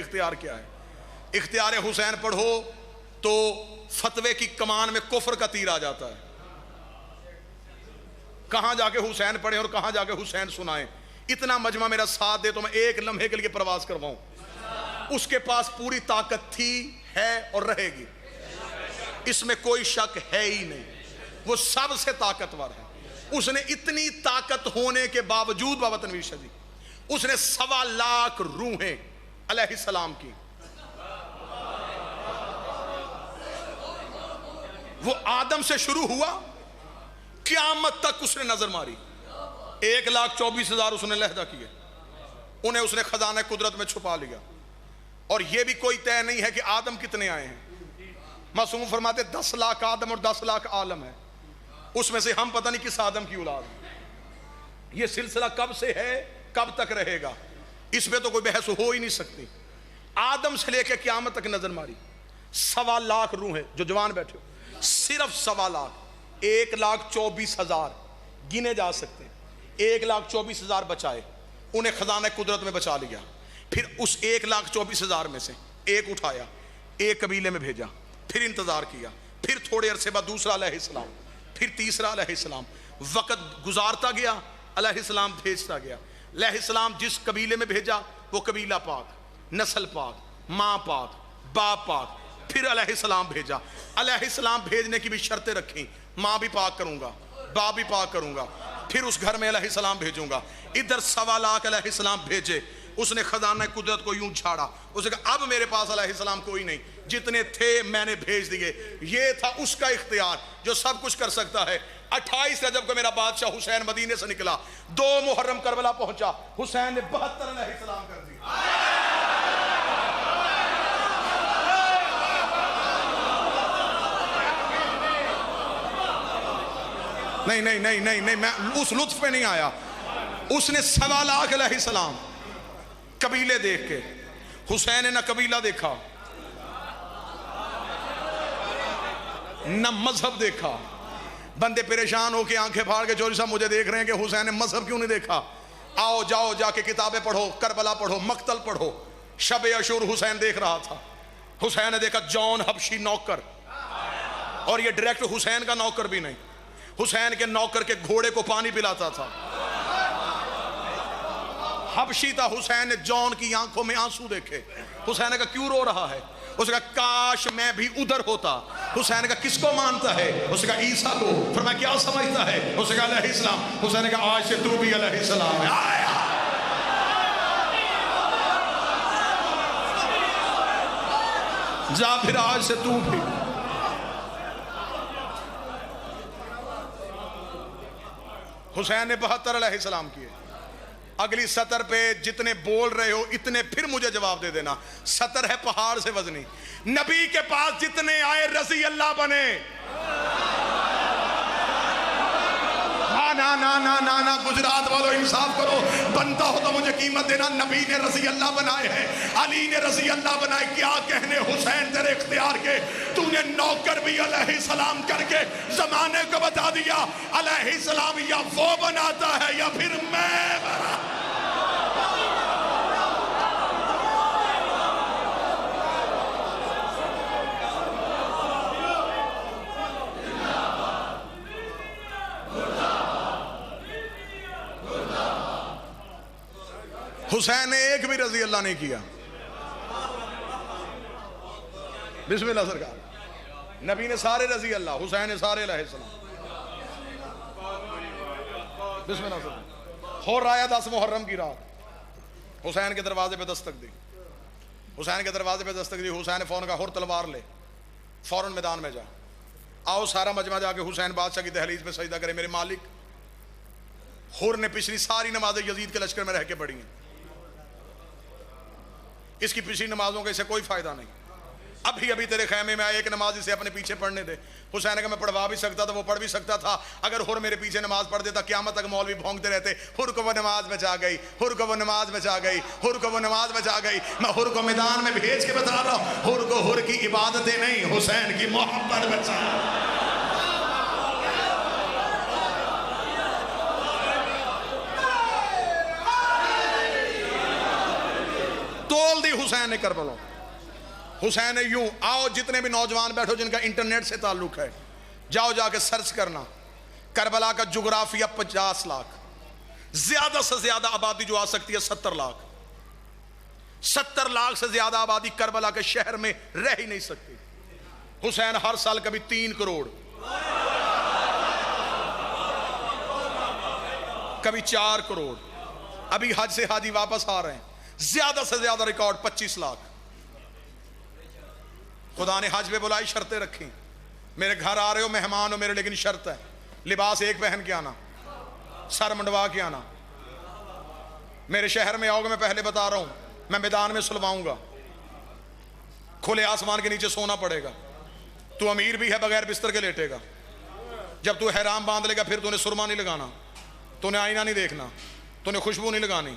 اختیار کیا ہے؟ اختیار حسین پڑھو تو فتوے کی کمان میں کفر کا تیر آ جاتا ہے. کہاں جا کے حسین پڑھیں اور کہاں جا کے حسین سنائیں. اتنا مجمع میرا ساتھ دے تو میں ایک لمحے کے لیے پرواز کرواؤں. اس کے پاس پوری طاقت تھی، ہے اور رہے گی، اس میں کوئی شک ہے ہی نہیں. وہ سب سے طاقتور ہے. اس نے اتنی طاقت ہونے کے باوجود بابا تنویر شاہ جی، اس نے 1.25 لاکھ روحیں علیہ السلام کی. وہ آدم سے شروع ہوا، قیامت تک اس نے نظر ماری. 1,24,000 اس نے لہدہ کیے، انہیں اس نے خزانہ قدرت میں چھپا لیا. اور یہ بھی کوئی طے نہیں ہے کہ آدم کتنے آئے ہیں. معصوم فرماتے 10 لاکھ آدم اور 10 لاکھ عالم ہے. اس میں سے ہم پتہ نہیں کس آدم کی اولاد ہیں. یہ سلسلہ کب سے ہے، کب تک رہے گا، اس پہ تو کوئی بحث ہو ہی نہیں سکتی. آدم سے لے کے قیامت تک نظر ماری. 1.25 لاکھ روحیں جو جوان بیٹھے ہو، صرف 1.25 لاکھ. 1,24,000 گنے جا سکتے ہیں. 1,24,000 بچائے، انہیں خزانہ قدرت میں بچا لیا. پھر اس 1,24,000 میں سے ایک اٹھایا، ایک قبیلے میں بھیجا، پھر انتظار کیا، پھر تھوڑے عرصے بعد دوسرا علیہ السلام، پھر تیسرا علیہ السلام. وقت گزارتا گیا، علیہ السلام بھیجتا گیا. علیہ السلام جس قبیلے میں بھیجا وہ قبیلہ پاک، نسل پاک، ماں پاک، باپ پاک. پھر علیہ السلام بھیجا. علیہ السلام بھیجنے کی بھی شرطیں رکھیں، ماں بھی پاک کروں گا، باپ بھی پاک کروں گا. پھر اس گھر میں علیہ السلام بھیجوں گا. ادھر 1.25 لاکھ علیہ السلام بھیجے. اس نے خزانہ قدرت کو یوں چھاڑا. اس نے کہا اب میرے پاس علیہ السلام کوئی نہیں، جتنے تھے میں نے بھیج دیے. یہ تھا اس کا اختیار جو سب کچھ کر سکتا ہے. 28 رجب کو میرا بادشاہ حسین مدینے سے نکلا، 2 محرم کربلا پہنچا. حسین نے 72 علیہ السلام کر دی. نہیں میں اس لطف پہ نہیں آیا. اس نے 1.25 لاکھ علیہ السلام قبیلے دیکھ کے. حسین نے نہ قبیلہ دیکھا، نہ مذہب دیکھا. بندے پریشان ہو کے آنکھیں پھاڑ کے چوری صاحب مجھے دیکھ رہے ہیں کہ حسین نے مذہب کیوں نہیں دیکھا. آؤ جاؤ جا کے کتابیں پڑھو، کربلا پڑھو، مقتل پڑھو. شب عاشور حسین دیکھ رہا تھا. حسین نے دیکھا جون حبشی نوکر، اور یہ ڈائریکٹ حسین کا نوکر بھی نہیں، حسین کے نوکر کے گھوڑے کو پانی پلاتا تھا. حبشی تھا. حسین نے جون کی آنکھوں میں آنسو دیکھے. حسین نے کہا کیوں رو رہا ہے؟ اس نے کہا کاش میں بھی ادھر ہوتا. حسین نے کہا کس کو مانتا ہے؟ اس نے کہا عیسیٰ کو. فرمایا کیا سمجھتا ہے؟ اس نے کہا علیہ السلام. حسین نے کہا آج سے تو بھی علیہ السلام ہے. آیا جا پھر آج سے تو بھی. حسین نے 72 علیہ السلام کیے. اگلی سطر پہ جتنے بول رہے ہو اتنے پھر مجھے جواب دے دینا. سطر ہے پہاڑ سے وزنی. نبی کے پاس جتنے آئے رضی اللہ بنے. نا گجرات والوں انصاف کرو، بنتا ہو تو مجھے قیمت دینا. نبی نے رضی اللہ بنائے ہیں، علی نے رضی اللہ بنائے. کیا کہنے حسین تیرے اختیار کے. تو نے نوکر بھی علیہ السلام کر کے زمانے کو بتا دیا علیہ السلام یا وہ بناتا ہے یا پھر میں بنا. حسین نے ایک بھی رضی اللہ نہیں کیا. بسم اللہ سرکار. نبی نے سارے رضی اللہ، حسین نے سارے علیہ السلام. بسم اللہ سرکار. ہو رہا ہے 10 محرم کی رات. حسین کے دروازے پہ دستک دی. حسین کے دروازے پہ دستک دی. حسین نے فوراً کہا ہر تلوار لے، فوراً میدان میں جا. آؤ سارا مجمع جا کے حسین بادشاہ کی دہلیز پہ سجدہ کرے. میرے مالک. ہر نے پچھلی ساری نمازیں یزید کے لشکر میں رہ کے پڑھی ہیں. اس کی پچھلی نمازوں کا اسے کوئی فائدہ نہیں. ابھی تیرے خیمے میں آئے ایک نماز اسے اپنے پیچھے پڑھنے دے. حسین نے کہا میں پڑھوا بھی سکتا تھا، وہ پڑھ بھی سکتا تھا. اگر ہر میرے پیچھے نماز پڑھ دیتا قیامت تک مولوی بھونکتے رہتے ہر کو وہ نماز بچا گئی، ہر کو وہ نماز بچا گئی، ہر کو وہ نماز بچا گئی. میں ہر کو میدان میں بھیج کے بتا رہا ہوں، ہر کو ہر کی عبادتیں نہیں، حسین کی محبت بچا. تول دی حسین نے کربلا. حسین نے یوں, آؤ جتنے بھی نوجوان بیٹھو جن کا انٹرنیٹ سے تعلق ہے, جاؤ جا کے سرچ کرنا کربلا کا جغرافیہ 50 لاکھ, زیادہ سے زیادہ آبادی جو آ سکتی ہے 70 لاکھ. 70 لاکھ سے زیادہ آبادی کربلا کے شہر میں رہ ہی نہیں سکتی. حسین ہر سال کبھی 3 کروڑ, کبھی 4 کروڑ. ابھی حج سے حاجی واپس آ رہے ہیں, زیادہ سے زیادہ ریکارڈ 25 لاکھ. خدا نے حج پہ بلائی, شرطیں رکھی, میرے گھر آ رہے ہو, مہمان ہو میرے, لیکن شرط ہے لباس ایک پہن کے آنا, سر منڈوا کے آنا. میرے شہر میں آؤ گے, میں پہلے بتا رہا ہوں, میں میدان میں سلواؤں گا, کھلے آسمان کے نیچے سونا پڑے گا. تو امیر بھی ہے, بغیر بستر کے لیٹے گا. جب تو احرام باندھ لے گا پھر تو نے سرما نہیں لگانا, تو نے آئینہ نہیں دیکھنا, تو نے خوشبو نہیں لگانی,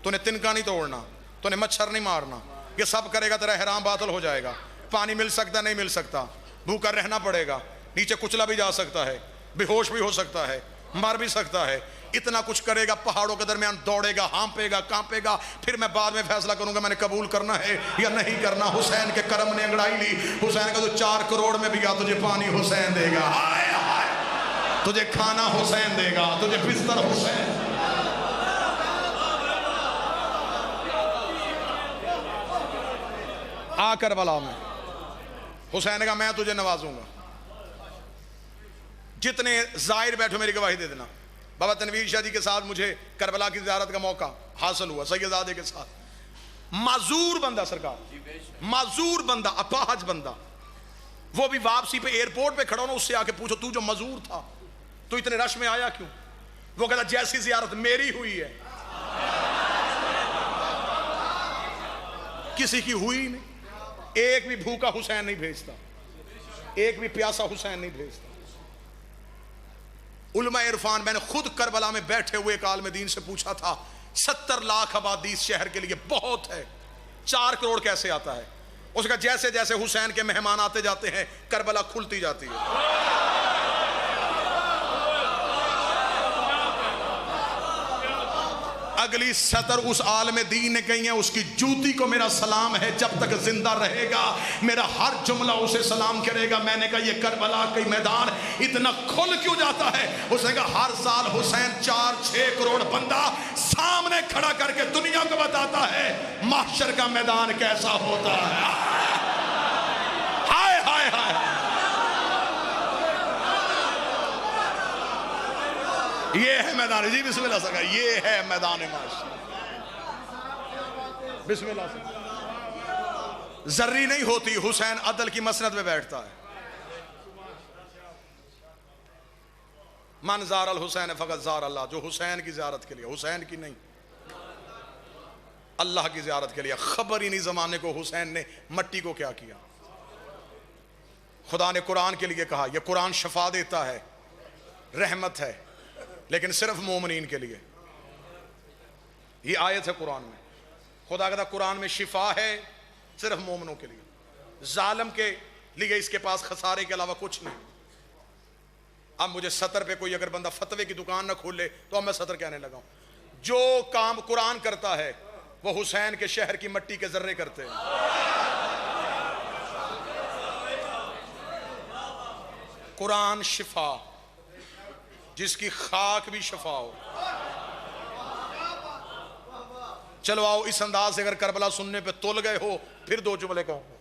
تو نے تنکا نہیں توڑنا, تو نے مچھر نہیں مارنا. یہ سب کرے گا تیرا احرام باطل ہو جائے گا. پانی مل سکتا نہیں مل سکتا, بھوکا رہنا پڑے گا, نیچے کچلا بھی جا سکتا ہے, بے ہوش بھی ہو سکتا ہے, مر بھی سکتا ہے. اتنا کچھ کرے گا, پہاڑوں کے درمیان دوڑے گا, ہانپے گا, کانپے گا, پھر میں بعد میں فیصلہ کروں گا میں نے قبول کرنا ہے یا نہیں کرنا. حسین کے کرم نے انگڑائی لی. حسین کا تو 4 کروڑ میں بھی گیا, تجھے پانی حسین دے گا, ہائے ہائے, تجھے کھانا حسین دے گا, تجھے بستر حسین. آ کربلا میں حسین نے کہا میں تجھے نوازوں گا. جتنے زائر بیٹھو میری گواہی دے دینا. بابا تنویر شاہ جی کے ساتھ مجھے کربلا کی زیارت کا موقع حاصل ہوا, سیدزادے کے ساتھ. معذور بندہ سرکار, معذور بندہ, اپاہج بندہ. وہ بھی واپسی پہ ایئرپورٹ پہ کھڑا ہونا, اس سے آ کے پوچھو تو جو معذور تھا تو اتنے رش میں آیا کیوں؟ وہ کہتا جیسی زیارت میری ہوئی ہے کسی کی ہوئی نہیں. ایک بھی بھوکا حسین نہیں بھیجتا, ایک بھی پیاسا حسین نہیں بھیجتا. علماء عرفان, میں نے خود کربلا میں بیٹھے ہوئے ایک عالم دین سے پوچھا تھا, 70 لاکھ آبادی اس شہر کے لیے بہت ہے, 4 کروڑ کیسے آتا ہے؟ اس کا جیسے جیسے حسین کے مہمان آتے جاتے ہیں کربلا کھلتی جاتی ہے. اگلی سطر اس عالم دین نے کہی ہے, اس کی جوتی کو میرا سلام ہے, جب تک زندہ رہے گا میرا ہر جملہ اسے سلام کرے گا. میں نے کہا یہ کربلا کا میدان اتنا کھل کیوں جاتا ہے؟ اس نے کہا ہر سال حسین 4-6 کروڑ بندہ سامنے کھڑا کر کے دنیا کو بتاتا ہے محشر کا میدان کیسا ہوتا ہے. ہائے ہائے ہائے, یہ ہے میدان. جی بسم اللہ سکا, یہ ہے میدان معاشر. بسم اللہ سکا. ذری نہیں ہوتی, حسین عدل کی مسند میں بیٹھتا ہے. من زار الحسین فقط زار اللہ, جو حسین کی زیارت کے لیے, حسین کی نہیں, اللہ کی زیارت کے لیے. خبر ہی نہیں زمانے کو حسین نے مٹی کو کیا کیا. خدا نے قرآن کے لیے کہا, یہ قرآن شفا دیتا ہے, رحمت ہے, لیکن صرف مومنین کے لیے. یہ آیت ہے قرآن میں. خدا کہتا قرآن میں شفا ہے صرف مومنوں کے لیے, ظالم کے لیے اس کے پاس خسارے کے علاوہ کچھ نہیں. اب مجھے سطر پہ کوئی اگر بندہ فتوے کی دکان نہ کھولے تو اب میں سطر کہنے لگا ہوں. جو کام قرآن کرتا ہے وہ حسین کے شہر کی مٹی کے ذرے کرتے ہیں. قرآن شفا, جس کی خاک بھی شفا ہو. چلو آؤ اس انداز سے اگر کربلا سننے پہ تول گئے ہو پھر 2 جملے کہوں گا.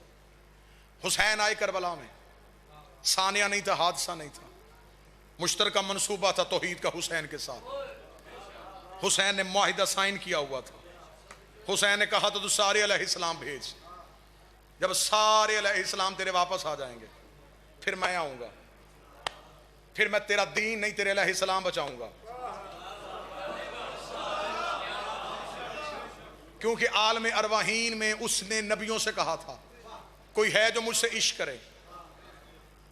حسین آئے کربلا میں, ثانیہ نہیں تھا, حادثہ نہیں تھا, مشترکہ منصوبہ تھا توحید کا حسین کے ساتھ. حسین نے معاہدہ سائن کیا ہوا تھا. حسین نے کہا تو سارے علیہ السلام بھیج, جب سارے علیہ السلام تیرے واپس آ جائیں گے پھر میں آؤں گا, پھر میں تیرا دین نہیں تیرے علیہ السلام بچاؤں گا. کیونکہ عالم ارواحین میں اس نے نبیوں سے کہا تھا کوئی ہے جو مجھ سے عشق کرے.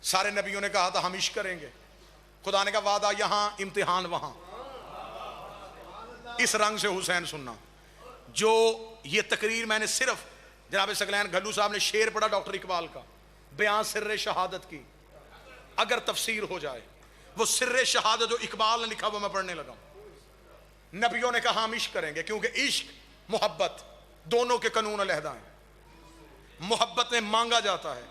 سارے نبیوں نے کہا تھا ہم عشق کریں گے. خدا نے کہا وعدہ یہاں امتحان وہاں. اس رنگ سے حسین سننا. جو یہ تقریر میں نے صرف جناب ثقلین گھلو صاحب نے شعر پڑھا ڈاکٹر اقبال کا, بیان سر شہادت کی, اگر تفسیر ہو جائے وہ سر شہادت جو اقبال نے لکھا وہ میں پڑھنے لگا ہوں. نبیوں نے کہا ہم عشق کریں گے کیونکہ عشق محبت دونوں کے قانون علیحدہ ہیں. محبت میں مانگا جاتا ہے،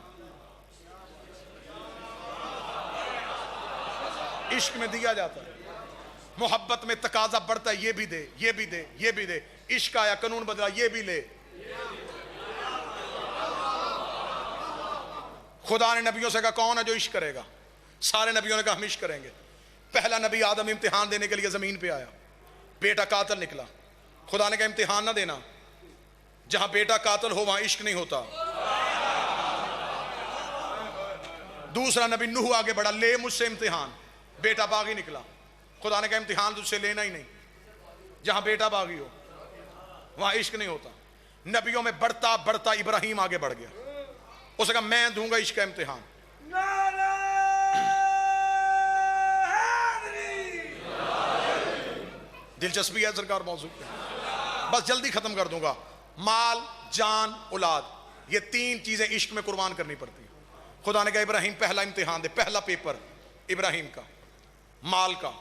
عشق میں دیا جاتا ہے۔ محبت میں تقاضا بڑھتا ہے، یہ بھی دے، یہ بھی دے، یہ بھی دے۔ عشق آیا، قانون بدلا، یہ بھی لے۔ خدا نے نبیوں سے کہا کون ہے جو عشق کرے گا؟ سارے نبیوں نے کہا ہم عشق کریں گے۔ پہلا نبی آدم امتحان دینے کے لیے زمین پہ آیا، بیٹا قاتل نکلا۔ خدا نے کہا امتحان نہ دینا، جہاں بیٹا قاتل ہو وہاں عشق نہیں ہوتا۔ دوسرا نبی نوح آگے بڑھا، لے مجھ سے امتحان، بیٹا باغی نکلا۔ خدا نے کہا امتحان تجھ سے لینا ہی نہیں، جہاں بیٹا باغی ہو وہاں عشق نہیں ہوتا۔ نبیوں میں بڑھتا بڑھتا ابراہیم آگے بڑھ گیا، اس نے کہا میں دوں گا عشق کا امتحان۔ دلچسپی ہے سرکار موضوع پہ، بس جلدی ختم کر دوں گا۔ مال، جان، اولاد، یہ تین چیزیں عشق میں قربان کرنی پڑتی ہیں۔ خدا نے کہا ابراہیم پہلا امتحان دے، پہلا پیپر ابراہیم کا، مال کا۔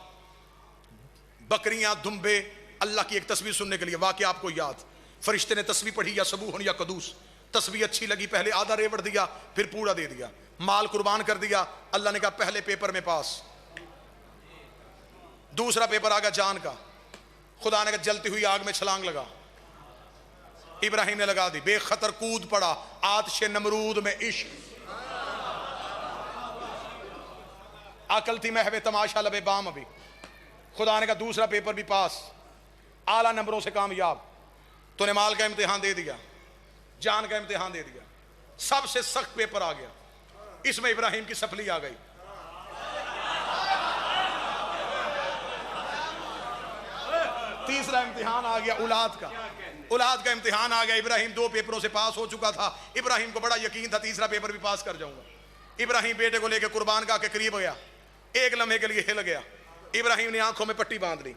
بکریاں، دمبے، اللہ کی ایک تسبیح سننے کے لیے، واقعہ آپ کو یاد، فرشتے نے تسبیح پڑھی یا سبوحن یا قدوس، تسبیح اچھی لگی، پہلے آدھا ریوڑ دیا پھر پورا دے دیا، مال قربان کر دیا۔ اللہ نے کہا پہلے پیپر میں پاس۔ دوسرا پیپر آ گیا جان کا، خدا نے کہا جلتی ہوئی آگ میں چھلانگ لگا، ابراہیم نے لگا دی، بے خطر کود پڑا آتش نمرود میں عشق۔ عقل تھی محو تماشا لبے بام، ابھی خدا نے کہا دوسرا پیپر بھی پاس، اعلیٰ نمبروں سے کامیاب۔ تو نے مال کا امتحان دے دیا، جان کا امتحان دے دیا، سب سے سخت پیپر آ گیا، اس میں ابراہیم کی سفلی آ گئی۔ تیسرا امتحان آ گیا اولاد کا، اولاد کا امتحان آ گیا۔ ابراہیم دو پیپروں سے پاس ہو چکا تھا، ابراہیم کو بڑا یقین تھا تیسرا پیپر بھی پاس کر جاؤں گا۔ ابراہیم بیٹے کو لے کے قربان گاہ کے قریب گیا، ایک لمحے کے لیے ہل گیا۔ ابراہیم نے آنکھوں میں پٹی باندھ لی،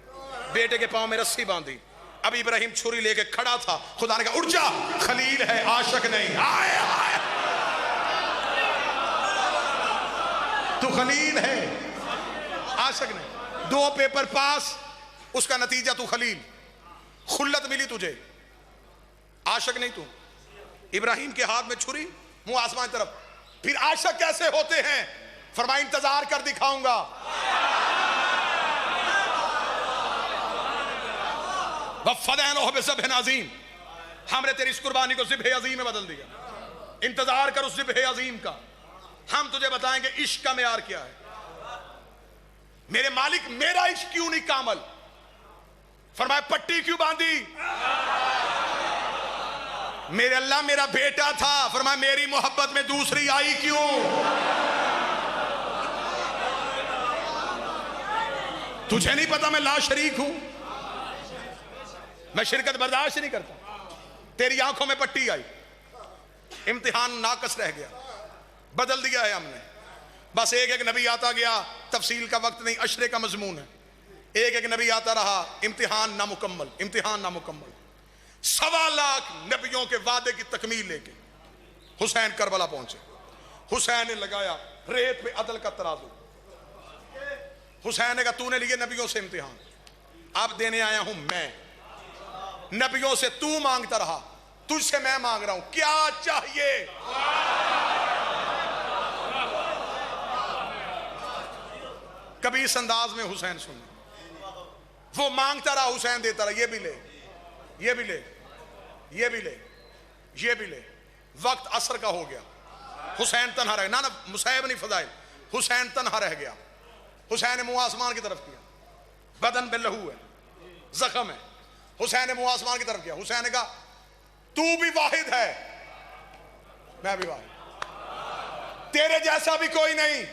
بیٹے کے پاؤں میں رسی باندھی۔ اب ابراہیم چھری لے کے کھڑا تھا، خدا نے کہا اٹھ جا، خلیل ہے عاشق نہیں۔ آئے آئے، تو خلیل ہے عاشق نہیں۔ دو پیپر پاس، اس کا نتیجہ تو خلیل، خلت ملی تجھے، عاشق نہیں تو۔ ابراہیم کے ہاتھ میں چھری، منہ آسمان طرف۔ پھر عاشق کیسے ہوتے ہیں؟ فرمایا انتظار کر دکھاؤں گا۔ وَفَدَيْنَاهُ بِذِبْحٍ عَظِيمٍ، ہم نے تیری اس قربانی کو ذبح عظیم میں بدل دیا۔ انتظار کر اس ذبح عظیم کا، ہم تجھے بتائیں گے عشق کا معیار کیا ہے۔ میرے مالک میرا عشق کیوں نہیں کامل؟ فرمایا پٹی کیوں باندھی؟ میرے اللہ میرا بیٹا تھا، فرمایا میری محبت میں دوسری آئی کیوں؟ تجھے نہیں پتا میں لا شریک ہوں، میں شرکت برداشت نہیں کرتا۔ تیری آنکھوں میں پٹی آئی، امتحان ناقص رہ گیا، بدل دیا ہے ہم نے۔ بس ایک ایک نبی آتا گیا، تفصیل کا وقت نہیں، اشرے کا مضمون ہے۔ ایک ایک نبی آتا رہا، امتحان نامکمل، امتحان نامکمل۔ 1.25 لاکھ نبیوں کے وعدے کی تکمیل لے کے حسین کربلا پہنچے۔ حسین نے لگایا ریت پہ عدل کا ترازو۔ حسین نے کہا تو نے لیے نبیوں سے امتحان، اب دینے آیا ہوں میں۔ نبیوں سے تو مانگتا رہا، تجھ سے میں مانگ رہا ہوں، کیا چاہیے؟ کبھی اس انداز میں حسین سننا، وہ مانگتا رہا، حسین دیتا رہا، یہ بھی لے، یہ بھی لے، یہ بھی لے، یہ بھی لے۔ وقت عصر کا ہو گیا، حسین تنہا رہ گیا، نا مصعب نہیں فضائل، حسین تنہا رہ گیا۔ حسین نے منہ آسمان کی طرف کیا، بدن پہ لہو ہے، زخم ہے، حسین نے منہ آسمان کی طرف کیا۔ حسین نے کہا تو بھی واحد ہے، میں بھی واحد، تیرے جیسا بھی کوئی نہیں۔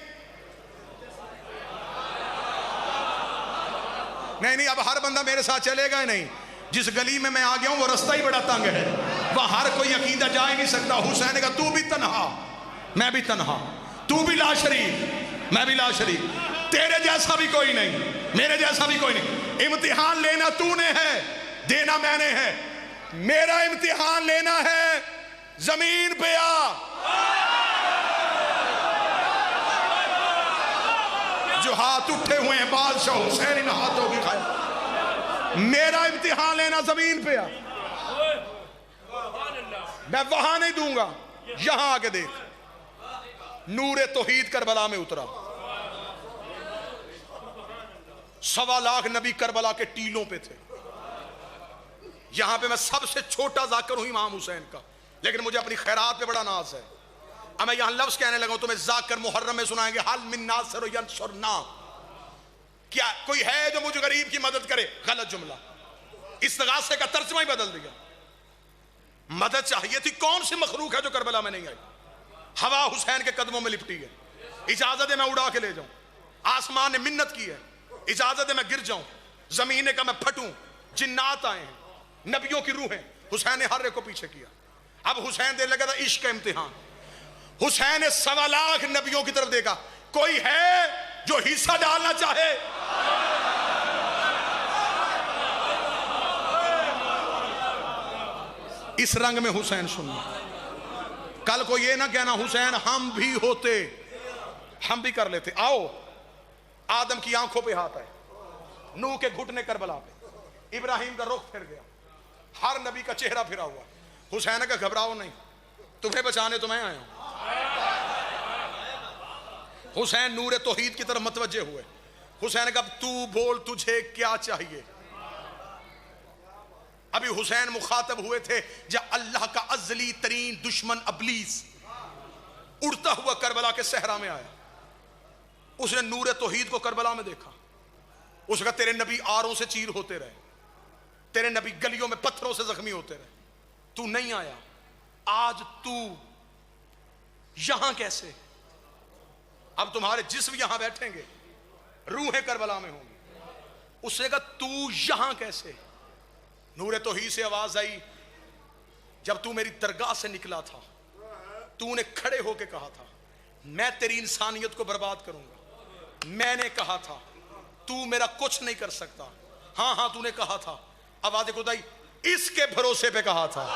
نہیں اب ہر بندہ میرے ساتھ چلے گا ہی نہیں، جس گلی میں میں آ گیا ہوں وہ رستہ ہی بڑا تنگ ہے، وہاں ہر کوئی عقیدہ جا ہی نہیں سکتا۔ حسین نے کہا تو بھی تنہا، میں بھی تنہا، تو بھی لا شریک، میں بھی لا شریک، تیرے جیسا بھی کوئی نہیں، میرے جیسا بھی کوئی نہیں۔ امتحان لینا تو نے ہے، دینا میں نے ہے، میرا امتحان لینا ہے، زمین پہ آ۔ جو ہاتھ اٹھے ہوئے ہیں بادشاہ حسین ان ہاتھوں کی خیر، میرا امتحان لینا زمین پہ آ، میں وہاں نہیں دوں گا، یہاں آگے دیکھ، نور توحید کربلا میں اترا، 1.25 لاکھ نبی کربلا کے ٹیلوں پہ تھے. یہاں پہ میں سب سے چھوٹا ذاکر ہوں امام حسین کا، لیکن مجھے اپنی خیرات پہ بڑا ناز ہے. اب میں یہاں لفظ کہنے لگا ہوں، تمہیں ذاکر محرم میں سنائیں گے، حل من ناصر ینصرنا، کیا کوئی ہے جو مجھے غریب کی مدد کرے؟ غلط جملہ، استغاثے کا ترجمہ ہی بدل دیا. مدد چاہیے تھی، کون سی مخلوق ہے جو کربلا میں نہیں آئی؟ ہوا حسین کے قدموں میں لپٹی ہے، اجازت ہے میں اڑا کے لے جاؤں. آسمان نے منت کی ہے، اجازت ہے میں گر جاؤں. زمین نے کہا میں پھٹوں. جنات آئے ہیں، نبیوں کی روح ہیں. حسین نے ہر ایک کو پیچھے کیا. اب حسین دینے لگا تھا عشق کا امتحان. حسین نے 1.25 لاکھ نبیوں کی طرف دیکھا، کوئی ہے جو حصہ ڈالنا چاہے؟ اس رنگ میں حسین سننا. کل کو یہ نہ کہنا حسین ہم بھی ہوتے، ہم بھی کر لیتے. آؤ، آدم کی آنکھوں پہ ہاتھ آئے، نوح کے گھٹنے کربلا پہ، ابراہیم کا رخ پھر گیا، ہر نبی کا چہرہ پھرا ہوا. حسین کا گھبراؤ نہیں، تمہیں بچانے تو میں آیا ہوں. حسین نور توحید کی طرف متوجہ ہوئے. حسین کا اب تو بول، تجھے کیا چاہیے؟ ابھی حسین مخاطب ہوئے تھے جب اللہ کا ازلی ترین دشمن ابلیس اڑتا ہوا کربلا کے صحرا میں آیا. اس نے نور توحید کو کربلا میں دیکھا. اس نے کہا تیرے نبی آروں سے چیر ہوتے رہے، تیرے نبی گلیوں میں پتھروں سے زخمی ہوتے رہے، تو نہیں آیا. آج تو یہاں کیسے؟ اب تمہارے جسم یہاں بیٹھیں گے، روحیں کربلا میں ہوں گی. اس نے کہا تو یہاں کیسے؟ نور توحید سے آواز آئی، جب تو میری درگاہ سے نکلا تھا تو نے کھڑے ہو کے کہا تھا میں تیری انسانیت کو برباد کروں گا. میں نے کہا تھا تو میرا کچھ نہیں کر سکتا. ہاں ہاں تو نے کہا تھا. آواز خدائی اس کے بھروسے پہ کہا تھا.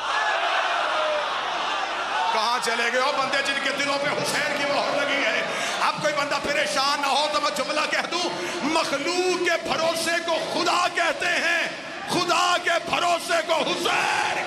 کہاں چلے گئے ہو بندے جن کے دلوں پہ حسین کی مہر لگی ہے؟ اب کوئی بندہ پریشان نہ ہو تو میں جملہ کہہ دوں، مخلوق کے بھروسے کو خدا کہتے ہیں، خدا کے بھروسے کو حسین